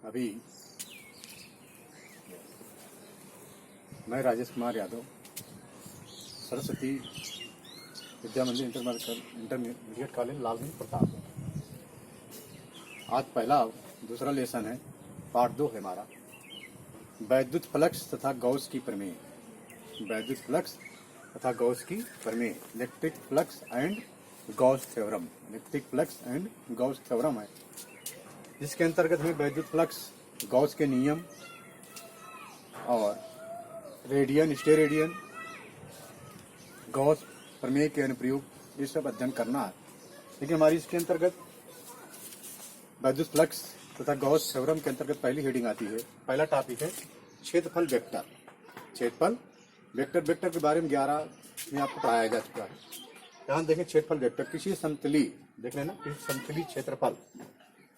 अभी मैं राजेश कुमार यादव सरस्वती विद्या मंदिर इंटरमीडिएट कॉलेज लालगंज प्रताप। आज पहला दूसरा लेसन है, पार्ट 2 है हमारा, वैद्युत फ्लक्स तथा गॉस की प्रमेय। वैद्युत फ्लक्स तथा गॉस की प्रमेय, electric flux and Gauss theorem. Electric flux and Gauss theorem है, जिसके अंतर्गत हमें वैद्युत फ्लक्स, गॉस के नियम और रेडियन, स्टेरेडियन, गॉस प्रमेय के अनुप्रयोग, ये सब अध्ययन करना है। लेकिन हमारी इसके अंतर्गत वैद्युत फ्लक्स तथा गॉस थ्योरम के अंतर्गत पहली हेडिंग आती है, पहला टॉपिक है क्षेत्रफल वेक्टर। क्षेत्रफल वेक्टर, वेक्टर के बारे में 11 में आपको पढ़ाया जा चुका है। यहाँ देखें, क्षेत्रफल वेक्टर किसी समतली, देख लेना, किसी समतली क्षेत्रफल,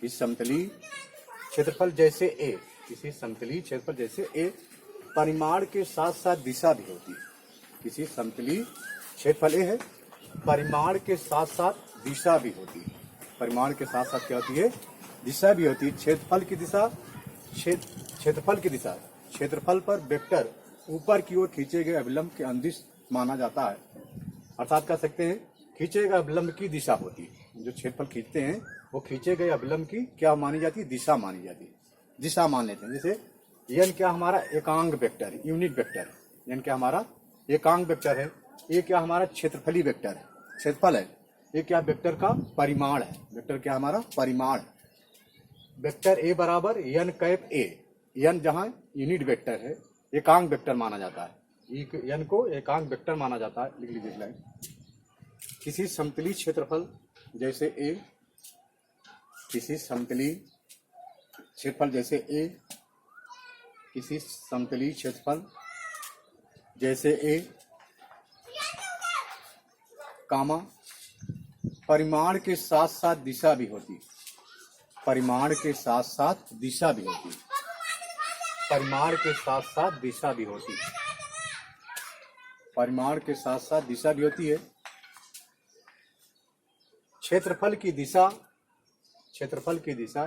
किसी समतली क्षेत्रफल जैसे ए, किसी समतली क्षेत्रफल जैसे ए परिमाण के साथ साथ दिशा भी होती है। किसी समतली क्षेत्रफल ए है, परिमाण के साथ साथ दिशा भी होती है। परिमाण के साथ साथ क्या होती है? दिशा भी होती है। क्षेत्रफल की दिशा, क्षेत्रफल की दिशा, क्षेत्रफल पर वेक्टर ऊपर की ओर खींचे गए अभिलंब के अंदिश माना जाता है। अर्थात कह सकते हैं खींचे गए अभिलंब की दिशा होती है। जो क्षेत्रफल खींचते हैं वो खींचे गए अभिलंब की क्या मानी जाती है? दिशा मानी जाती है। दिशा मान लेते हैं। जैसे यन क्या हमारा एकांक वेक्टर है, यूनिट वेक्टर है। यन क्या हमारा एकांक वेक्टर है। ये क्या हमारा क्षेत्रफली वेक्टर है, क्षेत्रफल है। ये क्या वेक्टर का परिमाण है। वेक्टर क्या हमारा परिमाण है। वेक्टर ए बराबर यन कैप ए। यन जहां यूनिट वेक्टर है, एकांक वेक्टर माना जाता है। यन को एकांक वेक्टर माना जाता है। लिख लीजिए, किसी समतली क्षेत्रफल जैसे ए, किसी समतली क्षेत्रफल जैसे ए, किसी समतली क्षेत्रफल जैसे ए, कामा परिमाण के साथ साथ दिशा भी होती है। परिमाण के साथ साथ दिशा भी होती है। परिमाण के साथ साथ दिशा भी होती है। परिमाण के साथ साथ दिशा भी होती है। क्षेत्रफल की दिशा, क्षेत्रफल की दिशा,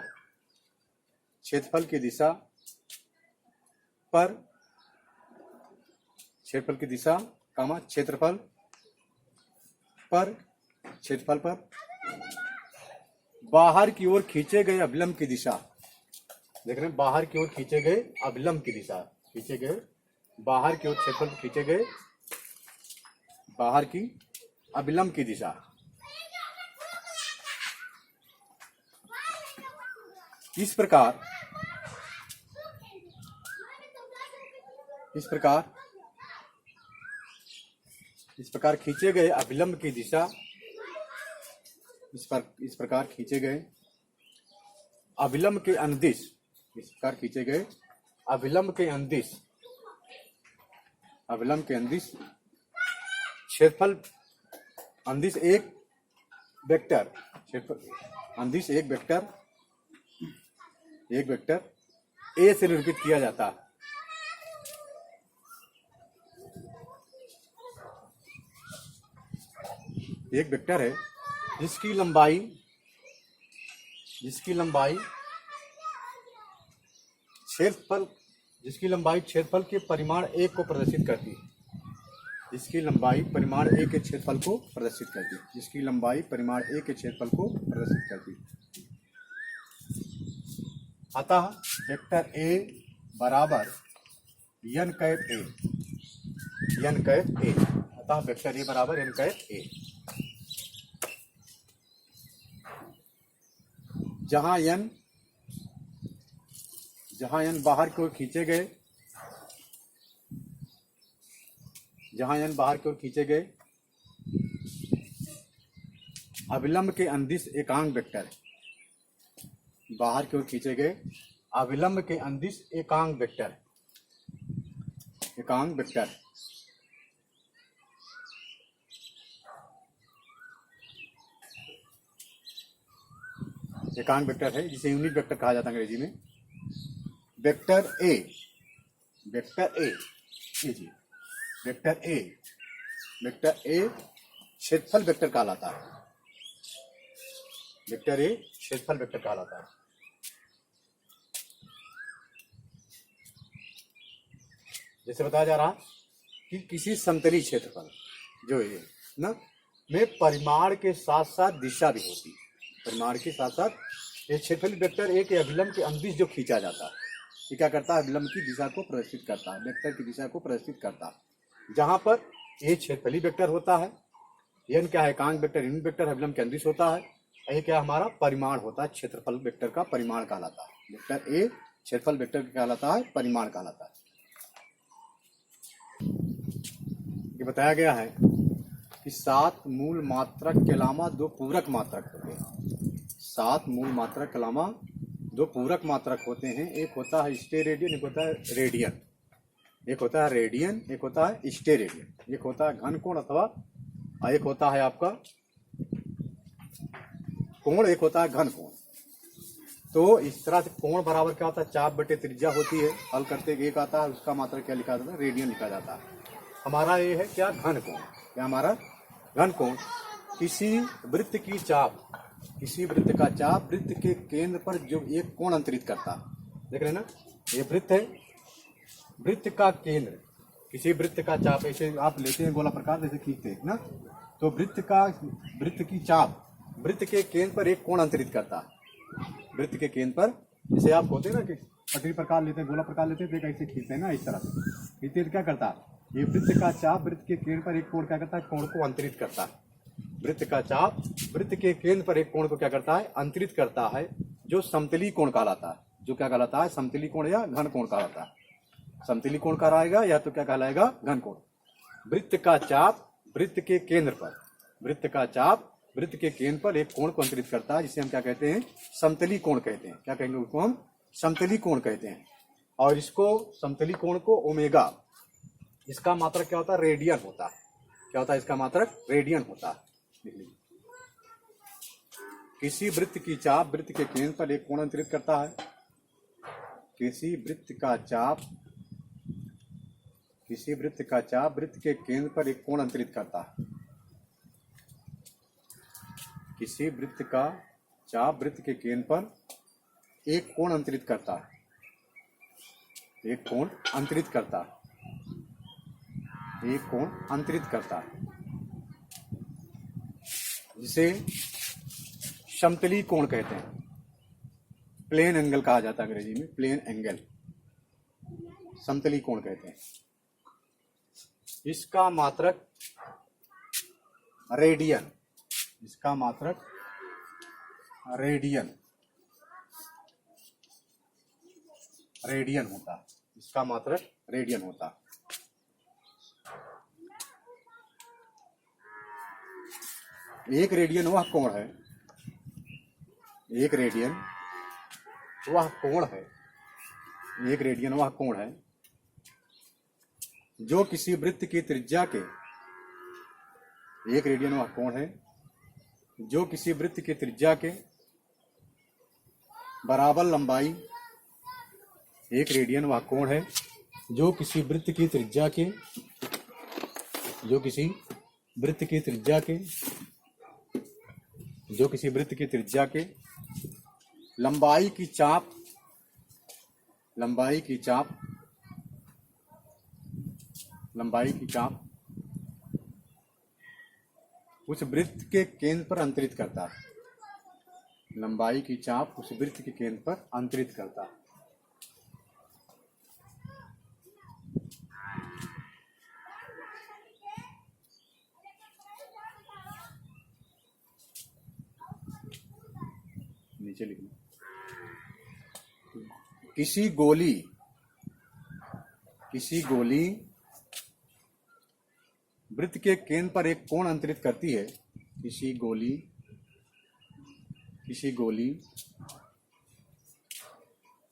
क्षेत्रफल की दिशा पर, क्षेत्रफल की दिशा कामा क्षेत्रफल पर, क्षेत्रफल पर बाहर की ओर खींचे गए अभिलंब की दिशा। देख रहे हैं, बाहर की ओर खींचे गए अभिलंब की दिशा, खींचे गए बाहर की ओर, क्षेत्रफल खींचे गए बाहर की अभिलंब की दिशा। इस प्रकार खींचे गए अभिलंब की दिशा, इस प्रकार खींचे गए अभिलंब के अंदिश, इस प्रकार खींचे गए अभिलंब के अंदिश, अभिलंब के अंदिश, क्षेत्रफल अंदिश एक वेक्टर, क्षेत्रफल अंदिश एक वेक्टर, एक वेक्टर ए से निरूपित किया जाता है। एक वेक्टर है जिसकी लंबाई क्षेत्रफल, जिसकी लंबाई क्षेत्रफल के परिमाण एक को प्रदर्शित करती है। जिसकी लंबाई परिमाण ए के क्षेत्रफल को प्रदर्शित करती है। जिसकी लंबाई परिमाण ए के क्षेत्रफल को प्रदर्शित करती है। अतः वेक्टर ए बराबर यन cap A, N cap A. अतः वेक्टर ए बराबर यन कैप ए। जहां यन बाहर की ओर खींचे गए, जहां यन बाहर की ओर खींचे गए अभिलंब के अंदिश एकांक वेक्टर है। बाहर की ओर खींचे गए अभिलंब के अंदिश एकांक वेक्टर, एकांक वेक्टर। एकांक वेक्टर है, जिसे यूनिट वेक्टर कहा जाता है अंग्रेजी में। Vector A, vector A, vector A, vector A क्षेत्रफल वेक्टर कहलाता है। वेक्टर ए क्षेत्रफल वेक्टर कहलाता है। जैसे बताया जा रहा कि किसी समतली क्षेत्रफल जो ये ना में परिमाण के साथ साथ दिशा भी होती है। परिमाण के साथ साथ ये क्षेत्रफल वेक्टर एक अभिलंब के अंदिश जो खींचा जाता है, ये क्या करता है, अभिलंब की दिशा को प्रदर्शित करता है, वेक्टर की दिशा को प्रदर्शित करता है। जहां पर ये क्षेत्रफली वेक्टर होता है, एन क्या है, एकांक वेक्टर, यूनिट वेक्टर अभिलंब के अंदिश होता है। ये क्या हमारा परिमाण होता है, क्षेत्रफल वेक्टर का परिमाण कहलाता है। वेक्टर ए क्षेत्रफल वेक्टर कहलाता है, परिमाण कहलाता है। ये बताया गया है कि 7 मूल मात्रक के अलावा 2 पूरक मात्रक होते हैं। 7 मूल मात्रक के अलावा 2 पूरक मात्रक होते हैं। एक होता है स्टेरेडियन, एक होता है रेडियन। एक होता है रेडियन, एक होता है स्टेरेडियन। एक होता है घन कोण अथवा एक होता है आपका कोण, एक होता है घन कोण। तो इस तरह से कोण बराबर क्या होता है, चाप बटे त्रिज्या होती है। हल करते एक आता है, उसका मात्रक क्या लिखा जाता है, रेडियन लिखा जाता है। हमारा ये है क्या, घन कोण। क्या हमारा घन कोण। किसी वृत्त की चाप, किसी वृत्त का चाप वृत्त के केंद्र पर जो एक कोण अंतरित करता है। देख रहे ना, ये वृत्त है, वृत्त का केंद्र, किसी वृत्त का चाप ऐसे आप लेते हैं गोला प्रकार, जैसे खींचते हैं ना, तो वृत्त की चाप वृत्त के केंद्र पर एक कोण अंतरित करता है। वृत्त के केंद्र पर, जैसे आप होते हैं ना कि पटरी प्रकार लेते हैं, गोला प्रकार लेते हैं, तो ऐसे खींचते हैं ना, इस तरह से खींचते क्या करता है, ये वृत्त का चाप वृत्त के केंद्र पर एक कोण क्या करता है, कोण को अंतरित करता है। वृत्त का चाप वृत्त के केंद्र पर एक कोण को क्या करता है, अंतरित करता है, जो समतली कोण कहलाता है। जो क्या कहलाता है, समतली कोण या घन कोण कहलाता है। समतली कोण कहलाएगा या तो क्या कहलाएगा, घन कोण। वृत्त का चाप वृत्त के केंद्र पर, वृत्त का चाप वृत्त के केंद्र पर एक कोण को अंतरित करता है, जिसे हम क्या कहते हैं, समतली कोण कहते हैं। क्या कहेंगे, उसको हम समतली कोण कहते हैं। और इसको समतली कोण को ओमेगा, इसका मात्रक क्या होता है, रेडियन होता है। क्या होता है, इसका मात्रक रेडियन होता है। किसी वृत्त की चाप वृत्त के केंद्र पर एक कोण अंतरित करता है। किसी वृत्त का चाप वृत्त के केंद्र पर एक कोण अंतरित करता है। किसी वृत्त का चाप वृत्त के केंद्र पर एक कोण अंतरित करता है। एक कोण अंतरित करता है। एक कोण अंतरित करता है, जिसे समतली कोण कहते हैं। प्लेन एंगल कहा जाता है अंग्रेजी में, प्लेन एंगल समतली कोण कहते हैं। इसका मात्रक रेडियन, इसका मात्रक रेडियन होता है। इसका मात्रक रेडियन होता है। एक रेडियन वह कोण है, एक रेडियन वह कोण है, एक रेडियन वह कोण है जो किसी वृत्त की त्रिज्या के, एक रेडियन वह कोण है जो किसी वृत्त की त्रिज्या के बराबर लंबाई, एक रेडियन वह कोण है जो किसी वृत्त की त्रिज्या के, जो किसी वृत्त की त्रिज्या के, जो किसी वृत्त की त्रिज्या के लंबाई की चाप, लंबाई की चाप, लंबाई की चाप उस वृत्त के केंद्र पर अंतरित करता है। लंबाई की चाप उस वृत्त के केंद्र पर अंतरित करता है। नीचे लिखना, किसी गोली वृत्त के केंद्र पर एक कोण अंतरित करती है। किसी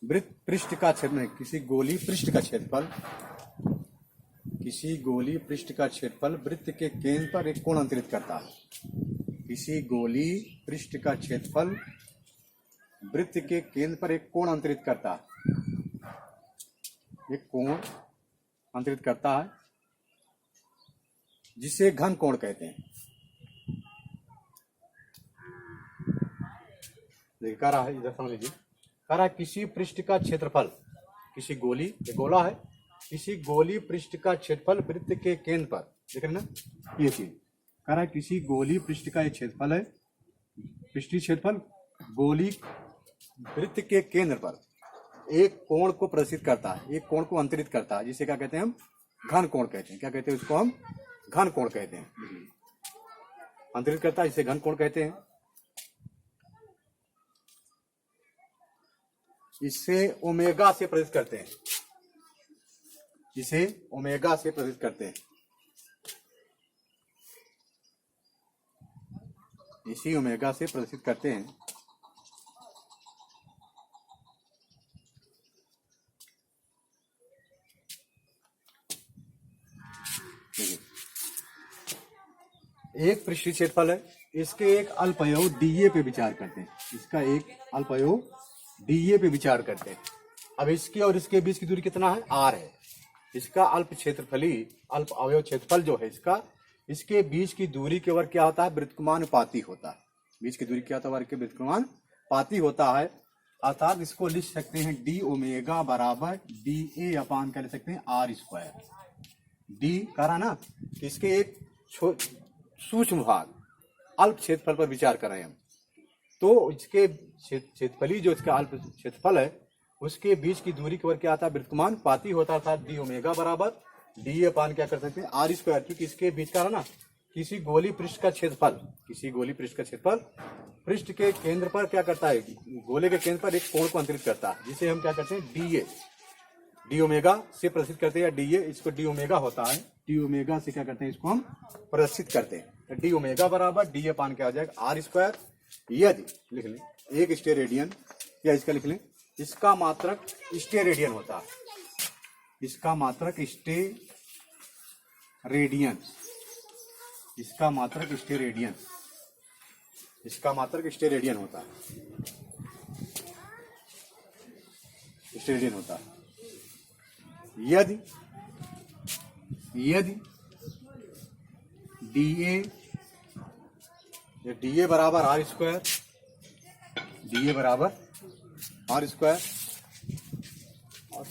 वृत्त पृष्ठ का क्षेत्रफल, किसी गोली पृष्ठ का क्षेत्रफल, किसी गोली पृष्ठ का क्षेत्रफल वृत्त के केंद्र पर एक कोण अंतरित करता है। किसी गोली पृष्ठ का क्षेत्रफल वृत्त के केंद्र पर एक कोण अंतरित करता है, एक कोण अंतरित करता है, जिसे घन कोण कहते हैं। देखिए कह रहा है, इधर समझ लीजिए, कह रहा है किसी पृष्ठ का क्षेत्रफल, किसी गोली, ये गोला है, किसी गोली पृष्ठ का क्षेत्रफल वृत्त के केंद्र पर, देख रहे ना ये चीज, कह रहा है किसी गोली पृष्ठ का ये क्षेत्रफल है, पृष्ठीय क्षेत्रफल गोली वृत्त के केंद्र पर एक कोण को प्रदर्शित करता है, एक कोण को अंतरित करता है, जिसे क्या कहते हैं हम, घन कोण कहते हैं। क्या कहते हैं उसको हम, घन कोण कहते हैं। अंतरित करता है, जिसे घन कोण कहते हैं। इसे ओमेगा से प्रदर्शित करते हैं, इसे ओमेगा से प्रदर्शित करते हैं, इसी ओमेगा से प्रदर्शित करते हैं। एक पृष्ठीय क्षेत्रफल है, इसके एक अल्पयोग डीए पे विचार करते हैं, इसका एक अल्पयोग डीए पे विचार करते हैं। अब इसके और इसके बीच की दूरी कितना है, आर है। इसका अल्प क्षेत्रफली, अल्प अवयव क्षेत्रफल जो है इसका, इसके बीच की दूरी के वर्ग क्या होता है, वृत्तमानुपाती होता है। बीच की दूरी क्या होता है, वर्ग के वृत्तमानुपाती होता है। अर्थात इसको लिख सकते हैं डी ओमेगा बराबर डी ए अपान कर सकते हैं आर स्क्वायर। डी करा ना कि इसके एक सूक्ष्म भाग अल्प क्षेत्रफल पर विचार कर रहे हैं हम, तो इसके क्षेत्रफली जो इसका अल्प क्षेत्रफल है उसके बीच की दूरी के वर्ग क्या आता है, वृत्तमानुपाती होता था। डी ओमेगा बराबर डी अपान क्या कर सकते हैं, आर स्क्वायर, क्योंकि इसके बीच का है ना किसी गोली पृष्ठ का क्षेत्रफल, किसी गोली पृष्ठ का क्षेत्रफल पृष्ठ के केंद्र पर क्या करता है, गोले के केंद्र पर एक कोण को अंतरित करता है, जिसे हम क्या करते हैं डी ए, डी ओमेगा से प्रदर्शित करते हैं, या डी ए, इसको डी ओमेगा होता है, डी ओमेगा से क्या करते हैं, इसको हम प्रदर्शित करते हैं। डी ओमेगा बराबर डी अपान क्या आ जाएगा, आर स्क्वायर। यदि लिख लें एक स्टेरेडियन, या इसका लिख लें इसका मात्रक स्टेरेडियन होता है, इसका मात्रक स्टेरेडियन, इसका मात्रक स्टेरेडियन, इसका मात्रक स्टेरेडियन होता है, स्टेरेडियन होता है। यदि डी ए बराबर आर स्क्वायर, डी ए बराबर आर स्क्वायर,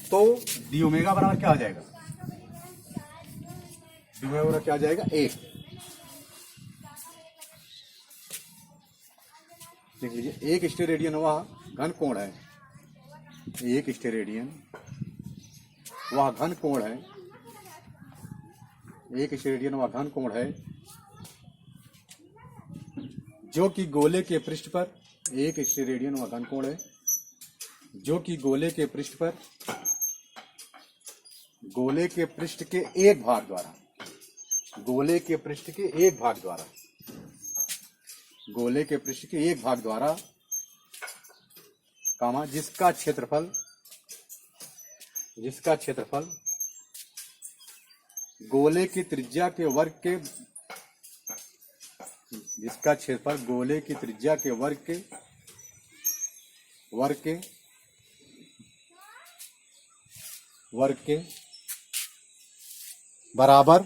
तो डी ओमेगा बराबर क्या आ जाएगा, डी ओमेगा बराबर क्या आ जाएगा, एक। देख लीजिए एक स्टेरेडियन वह घन कोण है, एक स्टेरेडियन वह घन कोण है, एक स्टेरेडियन वह घन कोण है जो कि गोले के पृष्ठ पर, एक स्टेरेडियन वह घन कोण है जो कि गोले के पृष्ठ पर, गोले के पृष्ठ के एक भाग द्वारा, गोले के पृष्ठ के एक भाग द्वारा, गोले के पृष्ठ के एक भाग द्वारा, कामा जिसका क्षेत्रफल, जिसका क्षेत्रफल गोले की त्रिज्या के वर्ग के, जिसका क्षेत्रफल गोले की त्रिज्या के वर्ग के बराबर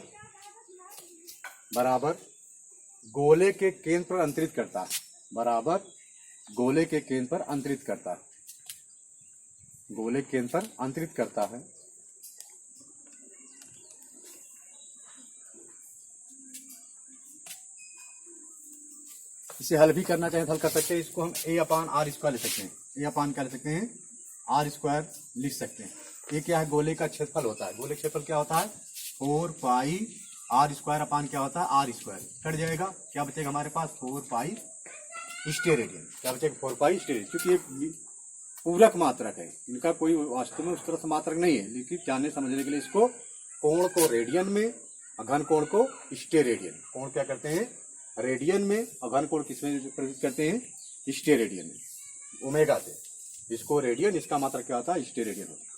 गोले के केंद्र पर अंतरित करता है, बराबर गोले के केंद्र पर अंतरित करता है, गोले के केंद्र पर अंतरित करता है। इसे हल भी करना चाहे तो हल कर सकते हैं, इसको हम ए अपान आर स्क्वायर लिख सकते हैं, ए अपान क्या लिख सकते हैं, आर स्क्वायर लिख सकते हैं। ये क्या है, गोले का क्षेत्रफल होता है, गोले का क्षेत्रफल क्या होता है 4 पाई आर स्क्वायर अपान क्या होता है, आर स्क्वायर। कट जाएगा, क्या बचेगा हमारे पास 4 पाई स्टेरेडियन, क्या बचेगा 4 पाई स्टेरेडियन, क्योंकि एक पूरक मात्रक है, इनका कोई वास्तव में उस तरह से मात्रक नहीं है, लेकिन जानने समझने के लिए इसको कोण को रेडियन में, घन कोण को स्टेरेडियन, कोण क्या करते हैं रेडियन में, और घन कोण किसमें प्रदर्शित करते हैं, स्टेरेडियन में, ओमेगा से। इसको रेडियन, इसका मात्रक क्या होता है स्टेरेडियन होता है।